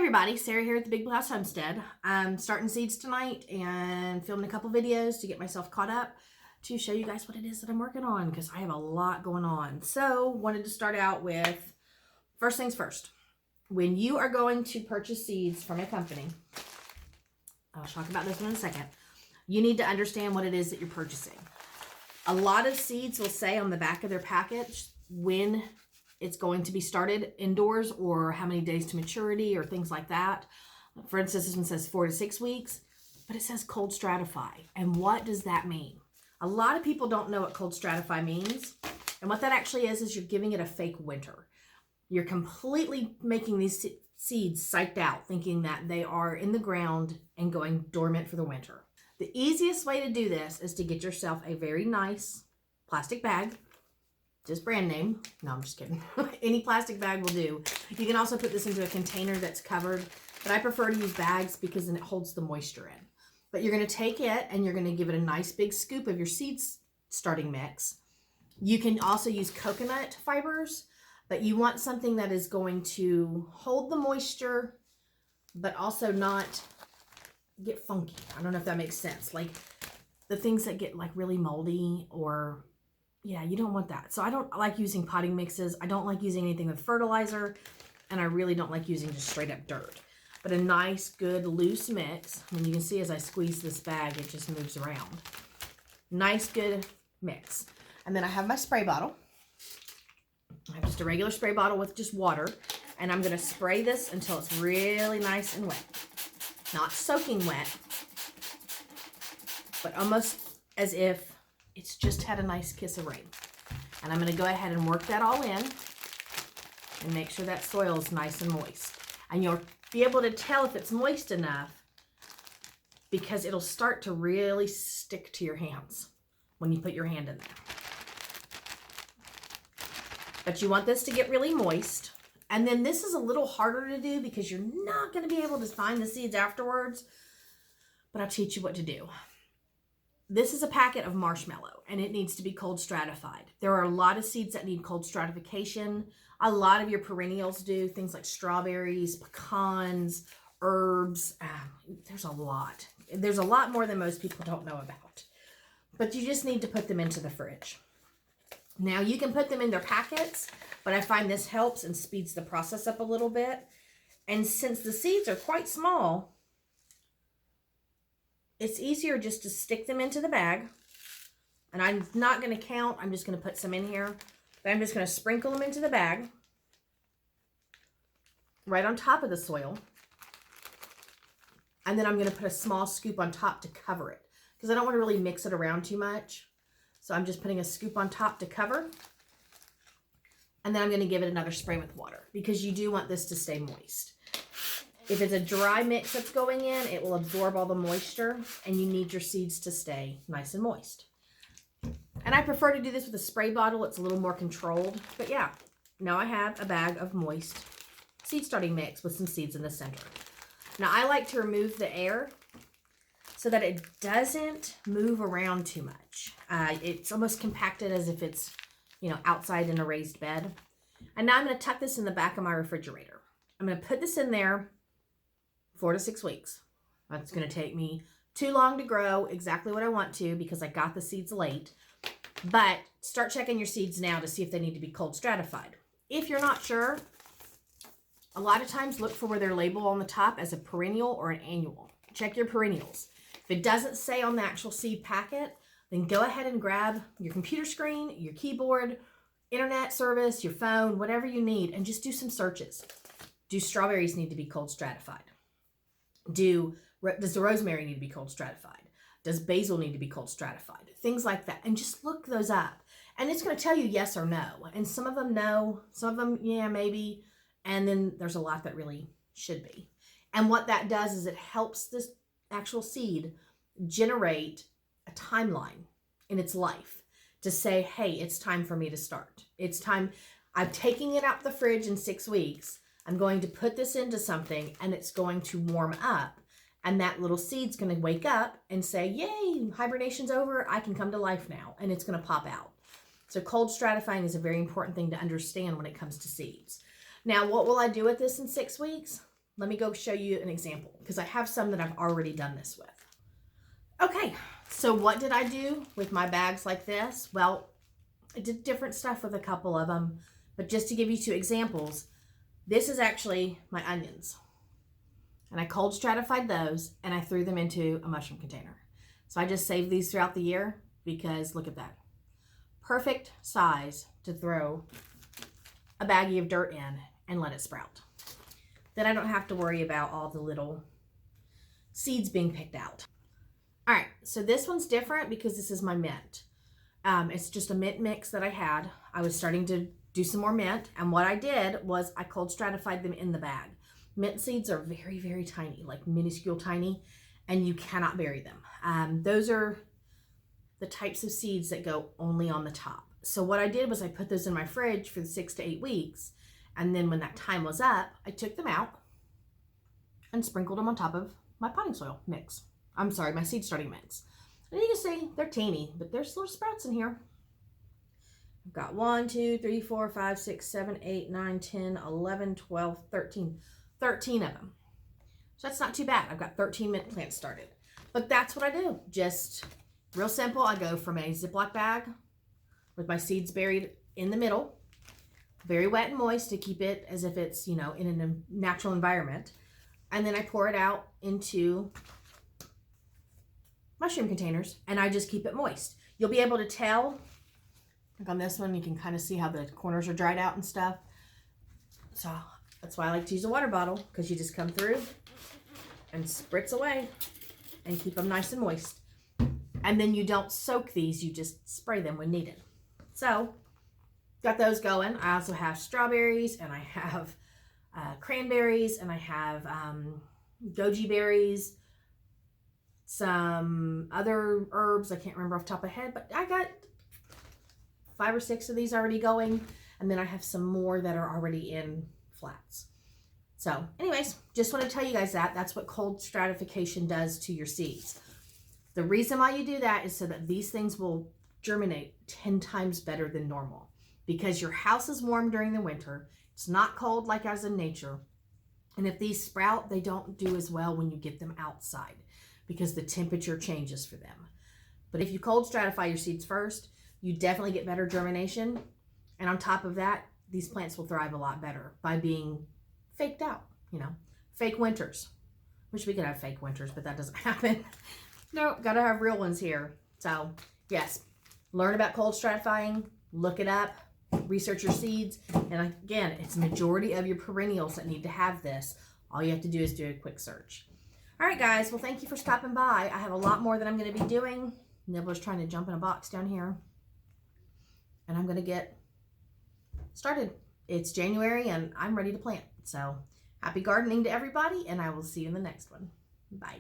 everybody, Sarah here at the Big Blue House Homestead. I'm starting seeds tonight and filming a couple videos to get myself caught up to show you guys what it is that I'm working on because I have a lot going on. So wanted to start out with, first things first, when you are going to purchase seeds from a company, I'll talk about this in a second, you need to understand what it is that you're purchasing. A lot of seeds will say on the back of their package when it's going to be started indoors or how many days to maturity or things like that. For instance, this one says 4 to 6 weeks, but it says cold stratify. And what does that mean? A lot of people don't know what cold stratify means. And what that actually is you're giving it a fake winter. You're completely making these seeds psyched out, thinking that they are in the ground and going dormant for the winter. The easiest way to do this is to get yourself a very nice plastic bag. Just brand name. No, I'm just kidding. Any plastic bag will do. You can also put this into a container that's covered, but I prefer to use bags because then it holds the moisture in. But you're going to take it and you're going to give it a nice big scoop of your seeds starting mix. You can also use coconut fibers, but you want something that is going to hold the moisture, but also not get funky. I don't know if that makes sense. Like the things that get like really moldy or yeah, you don't want that. So I don't like using potting mixes. I don't like using anything with fertilizer. And I really don't like using just straight up dirt. But a nice, good, loose mix. I mean, you can see as I squeeze this bag, it just moves around. Nice, good mix. And then I have my spray bottle. I have just a regular spray bottle with just water. And I'm going to spray this until it's really nice and wet. Not soaking wet, but almost as if it's just had a nice kiss of rain. And I'm going to go ahead and work that all in and make sure that soil is nice and moist. And you'll be able to tell if it's moist enough because it'll start to really stick to your hands when you put your hand in there. But you want this to get really moist. And then this is a little harder to do because you're not going to be able to find the seeds afterwards, but I'll teach you what to do. This is a packet of Marshmallow, and it needs to be cold stratified. There are a lot of seeds that need cold stratification. A lot of your perennials do, things like strawberries, pecans, herbs. There's a lot. There's a lot more than most people don't know about. But you just need to put them into the fridge. Now, you can put them in their packets, but I find this helps and speeds the process up a little bit. And since the seeds are quite small, it's easier just to stick them into the bag. And I'm not going to count. I'm just going to put some in here. But I'm just going to sprinkle them into the bag. Right on top of the soil. And then I'm going to put a small scoop on top to cover it. Because I don't want to really mix it around too much. So I'm just putting a scoop on top to cover. And then I'm going to give it another spray with water. Because you do want this to stay moist. If it's a dry mix that's going in, it will absorb all the moisture and you need your seeds to stay nice and moist. And I prefer to do this with a spray bottle. It's a little more controlled. But yeah, now I have a bag of moist seed starting mix with some seeds in the center. Now I like to remove the air so that it doesn't move around too much. It's almost compacted as if it's, outside in a raised bed. And now I'm going to tuck this in the back of my refrigerator. I'm going to put this in there 4 to 6 weeks. That's going to take me too long to grow exactly what I want to because I got the seeds late. But start checking your seeds now to see if they need to be cold stratified. If you're not sure, a lot of times look for where they're labeled on the top as a perennial or an annual. Check your perennials. If it doesn't say on the actual seed packet, then go ahead and grab your computer screen, your keyboard, internet service, your phone, whatever you need, and just do some searches. Do strawberries need to be cold stratified? Does the rosemary need to be cold stratified? Does basil need to be cold stratified? Things like that. And just look those up. And it's going to tell you yes or no. And some of them no. Some of them, yeah, maybe. And then there's a lot that really should be. And what that does is it helps this actual seed generate a timeline in its life to say, hey, it's time for me to start. It's time. I'm taking it out the fridge in 6 weeks. I'm going to put this into something and it's going to warm up and that little seed's going to wake up and say, yay, hibernation's over. I can come to life now. And it's going to pop out. So cold stratifying is a very important thing to understand when it comes to seeds. Now, what will I do with this in 6 weeks? let me go show you an example because I have some that I've already done this with. Okay, so what did I do with my bags like this? Well, I did different stuff with a couple of them, but just to give you 2 examples, this is actually my onions. And I cold stratified those and I threw them into a mushroom container. So I just saved these throughout the year because look at that. Perfect size to throw a baggie of dirt in and let it sprout. Then I don't have to worry about all the little seeds being picked out. All right, so this one's different because this is my mint. It's just a mint mix that I had. I was starting to do some more mint, and what I did was I cold stratified them in the bag. Mint seeds are very, very tiny, like minuscule tiny, and you cannot bury them. Those are the types of seeds that go only on the top. So what I did was I put those in my fridge for 6 to 8 weeks, and then when that time was up, I took them out and sprinkled them on top of my potting soil mix. I'm sorry, my seed starting mix. And you can see they're teeny, but there's little sprouts in here. I've got 1, 2, 3, 4, 5, 6, 7, 8, 9, 10, 11, 12, 13. 13 of them. So that's not too bad. I've got 13 mint plants started. But that's what I do. Just real simple. I go from a Ziploc bag with my seeds buried in the middle, very wet and moist to keep it as if it's, you know, in a natural environment. And then I pour it out into mushroom containers and I just keep it moist. You'll be able to tell, like on this one, you can kind of see how the corners are dried out and stuff. So that's why I like to use a water bottle, because you just come through and spritz away and keep them nice and moist. And then you don't soak these, you just spray them when needed. So got those going. I also have strawberries and I have cranberries and I have goji berries, some other herbs I can't remember off the top of my head, but I got 5 or 6 of these already going, and then I have some more that are already in flats. So anyways, just want to tell you guys that that's what cold stratification does to your seeds. The reason why you do that is so that these things will germinate 10 times better than normal, because your house is warm during the winter. It's not cold like as in nature. And if these sprout, they don't do as well when you get them outside because the temperature changes for them. But if you cold stratify your seeds first, you definitely get better germination. And on top of that, these plants will thrive a lot better by being faked out, you know, fake winters. Wish we could have fake winters, but that doesn't happen. No, gotta have real ones here. So yes, learn about cold stratifying, look it up, research your seeds. And again, it's majority of your perennials that need to have this. All you have to do is do a quick search. All right, guys. Well, thank you for stopping by. I have a lot more that I'm going to be doing. Nibbler's trying to jump in a box down here. And I'm going to get started. It's January and I'm ready to plant. So happy gardening to everybody, and I will see you in the next one. Bye.